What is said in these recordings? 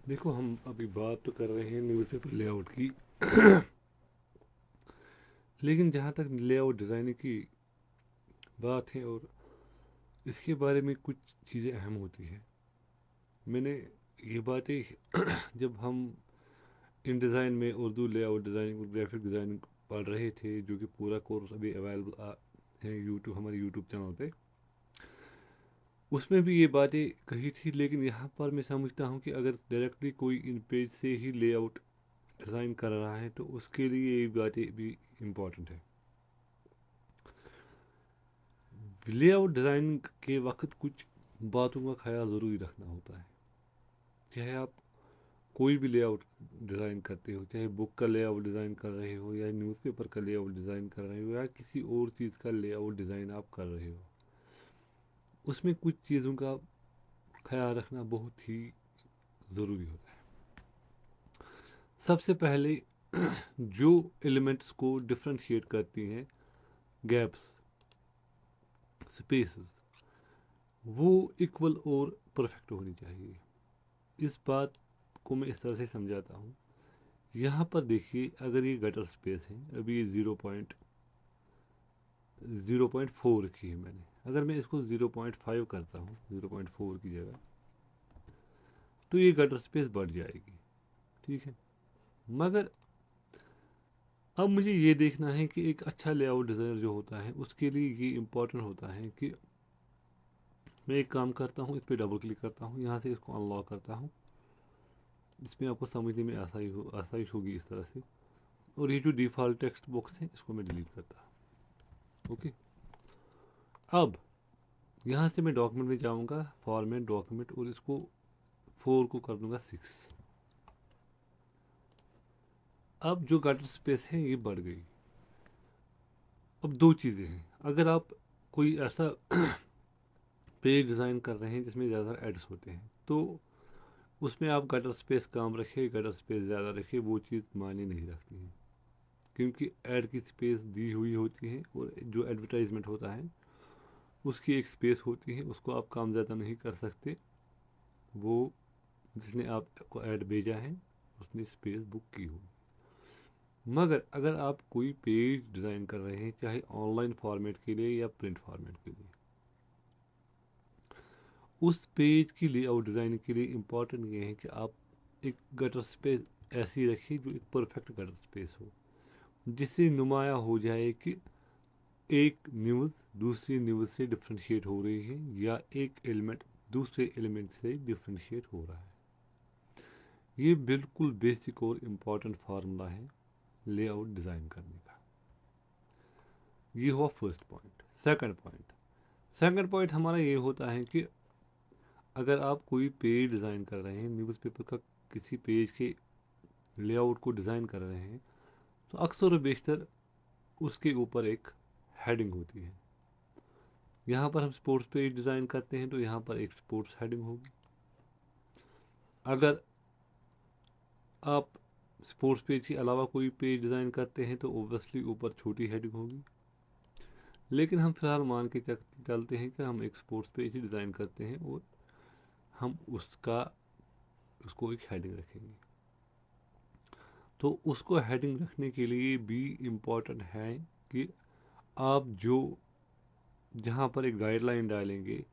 देखो, हम अभी बात तो कर रहे हैं न्यूज़पेपर लेआउट की। लेकिन जहाँ तक लेआउट डिज़ाइनिंग की बात है और इसके बारे में कुछ चीज़ें अहम होती हैं। मैंने ये बातें जब हम इन डिज़ाइन में उर्दू लेआउट डिज़ाइनिंग और ग्राफिक डिज़ाइनिंग पढ़ रहे थे, जो कि पूरा कोर्स अभी अवेलेबल है यूट्यूब, हमारे यूट्यूब चैनल पे, उसमें भी ये बातें कही थी। लेकिन यहाँ पर मैं समझता हूँ कि अगर डायरेक्टली कोई इन पेज से ही लेआउट डिज़ाइन कर रहा है तो उसके लिए ये बातें भी इम्पॉर्टेंट है। लेआउट डिज़ाइन के वक्त कुछ बातों का ख्याल ज़रूरी रखना होता है। चाहे आप कोई भी लेआउट डिज़ाइन करते हो, चाहे बुक का लेआउट डिज़ाइन कर रहे हो या न्यूज़पेपर का लेआउट डिज़ाइन कर रहे हो या किसी और चीज़ का लेआउट डिज़ाइन आप कर रहे हो, उसमें कुछ चीज़ों का ख्याल रखना बहुत ही ज़रूरी होता है। सबसे पहले जो एलिमेंट्स को डिफ्रेंशिएट करती हैं, गैप्स, स्पेसेस, वो इक्वल और परफेक्ट होनी चाहिए। इस बात को मैं इस तरह से समझाता हूँ। यहाँ पर देखिए, अगर ये गटर स्पेस है, अभी ये 0.4 की है मैंने। अगर मैं इसको 0.5 करता हूँ 0.4 की जगह, तो ये गटर स्पेस बढ़ जाएगी। ठीक है, मगर अब मुझे ये देखना है कि एक अच्छा लेआउट डिज़ाइनर जो होता है उसके लिए ये इम्पोर्टेंट होता है कि मैं एक काम करता हूँ, इस पर डबल क्लिक करता हूँ, यहाँ से इसको अनलॉक करता हूँ। इसमें आपको समझने में आसाइश होगी इस तरह से। और ये जो डिफ़ॉल्ट टेक्स्ट बॉक्स है इसको मैं डिलीट करता हूँ। ओके, अब यहाँ से मैं डॉक्यूमेंट में जाऊँगा, फॉर्मेट डॉक्यूमेंट, और इसको 4 को कर दूंगा 6। अब जो गटर स्पेस है ये बढ़ गई। अब दो चीज़ें हैं, अगर आप कोई ऐसा पेज डिज़ाइन कर रहे हैं जिसमें ज़्यादा एड्स होते हैं, तो उसमें आप गटर स्पेस कम रखिए, गटर स्पेस ज़्यादा रखिए, वो चीज़ मायने नहीं रखती है। क्योंकि ऐड की स्पेस दी हुई होती है और जो एडवर्टाइजमेंट होता है उसकी एक स्पेस होती है, उसको आप कम ज़्यादा नहीं कर सकते। वो जिसने आपको ऐड भेजा है उसने स्पेस बुक की हो। मगर अगर आप कोई पेज डिज़ाइन कर रहे हैं, चाहे ऑनलाइन फॉर्मेट के लिए या प्रिंट फॉर्मेट के लिए, उस पेज की लेआउट डिज़ाइन के लिए इम्पॉर्टेंट ये है कि आप एक गटर स्पेस ऐसी रखिए जो एक परफेक्ट गटर स्पेस हो, जिससे नुमाया हो जाए कि एक न्यूज़ दूसरी न्यूज़ से डिफ्रेंशिएट हो रही है या एक एलिमेंट दूसरे एलिमेंट से डिफ्रेंशिएट हो रहा है। ये बिल्कुल बेसिक और इम्पॉर्टेंट फार्मूला है लेआउट डिज़ाइन करने का। ये हुआ फर्स्ट पॉइंट। सेकंड पॉइंट हमारा ये होता है कि अगर आप कोई पेज डिज़ाइन कर रहे हैं, न्यूज़पेपर का किसी पेज के लेआउट को डिज़ाइन कर रहे हैं, तो अक्सर व बेशतर उसके ऊपर एक हेडिंग होती है। यहाँ पर हम स्पोर्ट्स पेज डिज़ाइन करते हैं तो यहाँ पर एक स्पोर्ट्स हेडिंग होगी। अगर आप स्पोर्ट्स पेज के अलावा कोई पेज डिज़ाइन करते हैं तो ओबियसली ऊपर छोटी हेडिंग होगी। लेकिन हम फिलहाल मान के चलते हैं कि हम एक स्पोर्ट्स पेज ही डिज़ाइन करते हैं और हम उसको एक हेडिंग रखेंगे। तो उसको हेडिंग रखने के लिए भी इम्पोर्टेंट है कि आप जो जहाँ पर एक गाइडलाइन डालेंगे,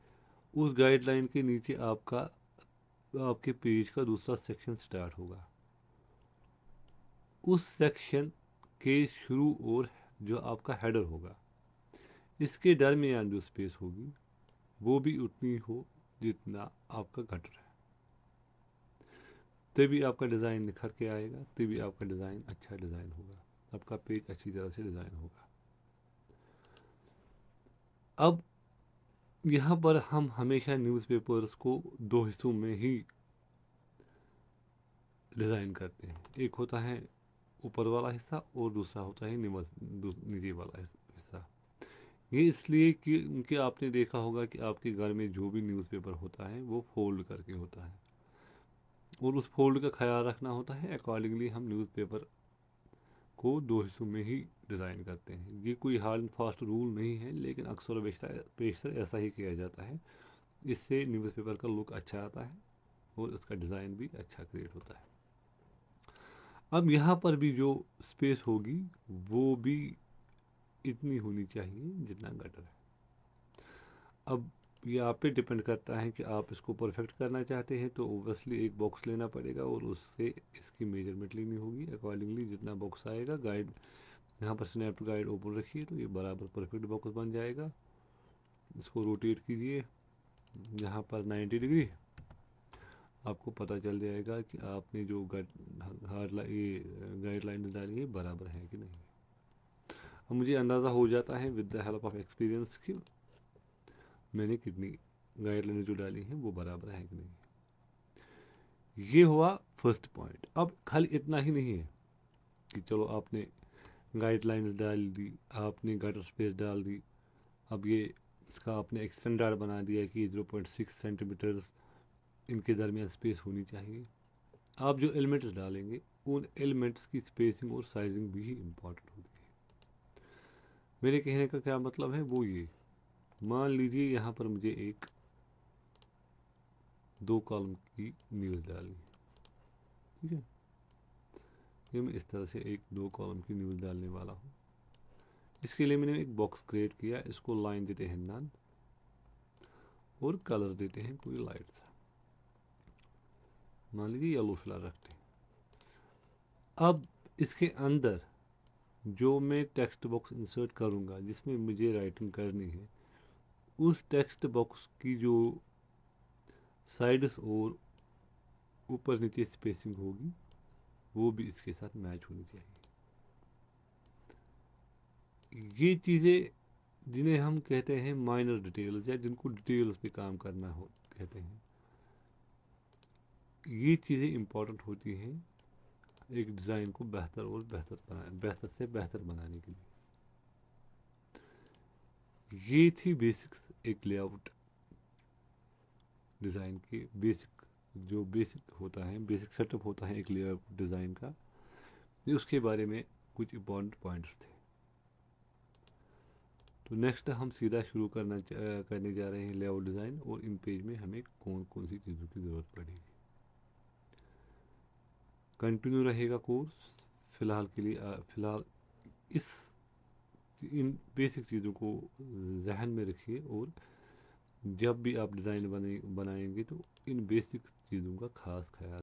उस गाइडलाइन के नीचे आपके पेज का दूसरा सेक्शन स्टार्ट होगा। उस सेक्शन के शुरू और जो आपका हेडर होगा, इसके दरमियान जो स्पेस होगी वो भी उतनी हो जितना आपका गटर है। तभी आपका डिज़ाइन निखर के आएगा, तभी आपका डिज़ाइन अच्छा डिज़ाइन होगा, आपका पेज अच्छी तरह से डिज़ाइन होगा। अब यहाँ पर हम हमेशा न्यूज़पेपर्स को दो हिस्सों में ही डिज़ाइन करते हैं। एक होता है ऊपर वाला हिस्सा और दूसरा होता है नीचे वाला हिस्सा। ये इसलिए कि आपने देखा होगा कि आपके घर में जो भी न्यूज़पेपर होता है वो फोल्ड करके होता है, और उस फोल्ड का ख्याल रखना होता है। अकॉर्डिंगली हम न्यूज़पेपर को दो हिस्सों में ही डिज़ाइन करते हैं। ये कोई हार्ड एंड फास्ट रूल नहीं है, लेकिन अक्सर बेशतर ऐसा ही किया जाता है। इससे न्यूज़पेपर का लुक अच्छा आता है और उसका डिज़ाइन भी अच्छा क्रिएट होता है। अब यहाँ पर भी जो स्पेस होगी वो भी इतनी होनी चाहिए जितना गटर है। अब ये आप पे डिपेंड करता है कि आप इसको परफेक्ट करना चाहते हैं तो ओबियसली एक बॉक्स लेना पड़ेगा और उससे इसकी मेजरमेंट लेनी होगी। अकॉर्डिंगली जितना बॉक्स आएगा, गाइड यहाँ पर स्नैप टू गाइड ओपन रखिए तो ये बराबर परफेक्ट बॉक्स बन जाएगा। इसको रोटेट कीजिए यहाँ पर 90 डिग्री, आपको पता चल जाएगा कि आपने जो गाइडलाइन डाली है बराबर है कि नहीं। अब मुझे अंदाज़ा हो जाता है with the help of experience कि मैंने कितनी गाइडलाइन जो डाली हैं वो बराबर है कि नहीं। ये हुआ फर्स्ट पॉइंट। अब खाली इतना ही नहीं है कि चलो आपने गाइडलाइंस डाल दी, आपने गटर स्पेस डाल दी, अब ये इसका आपने एक स्टैंडर्ड बना दिया कि 0.6 सेंटीमीटर इनके दरमियान स्पेस होनी चाहिए। आप जो एलिमेंट्स डालेंगे उन एलिमेंट्स की स्पेसिंग और साइजिंग भी इम्पॉर्टेंट होती है। मेरे कहने का क्या मतलब है वो ये, मान लीजिए यहाँ पर मुझे एक 2 कॉलम की न्यूज़ डालनी है, ठीक है। ये मैं इस तरह से एक 2 कॉलम की न्यूज़ डालने वाला हूँ। इसके लिए मैंने एक बॉक्स क्रिएट किया, इसको लाइन देते हैं नन और कलर देते हैं कोई लाइट सा, मान लीजिए येलो फिलहाल रखते हैं। अब इसके अंदर जो मैं टेक्स्ट बॉक्स इंसर्ट करूँगा जिसमें मुझे राइटिंग करनी है, उस टेक्स्ट बॉक्स की जो साइड्स और ऊपर नीचे स्पेसिंग होगी वो भी इसके साथ मैच होनी चाहिए। ये चीज़ें जिन्हें हम कहते हैं माइनर डिटेल्स या जिनको डिटेल्स पे काम करना हो कहते हैं, ये चीज़ें इम्पोर्टेंट होती हैं एक डिज़ाइन को बेहतर से बेहतर बनाने के लिए। ये थी बेसिक्स एक लेआउट डिज़ाइन के बेसिक, जो बेसिक होता है, बेसिक सेटअप होता है एक लेआउट डिज़ाइन का। ये उसके बारे में कुछ इम्पोर्टेंट पॉइंट्स थे। तो नेक्स्ट हम सीधा शुरू करने जा रहे हैं लेआउट डिज़ाइन, और इन पेज में हमें कौन कौन सी चीज़ों की ज़रूरत पड़ेगी। कंटिन्यू रहेगा कोर्स फ़िलहाल के लिए। फ़िलहाल इस इन बेसिक चीज़ों को जहन में रखिए और जब भी आप डिज़ाइन बनाएंगे तो इन बेसिक चीज़ों का खास ख्याल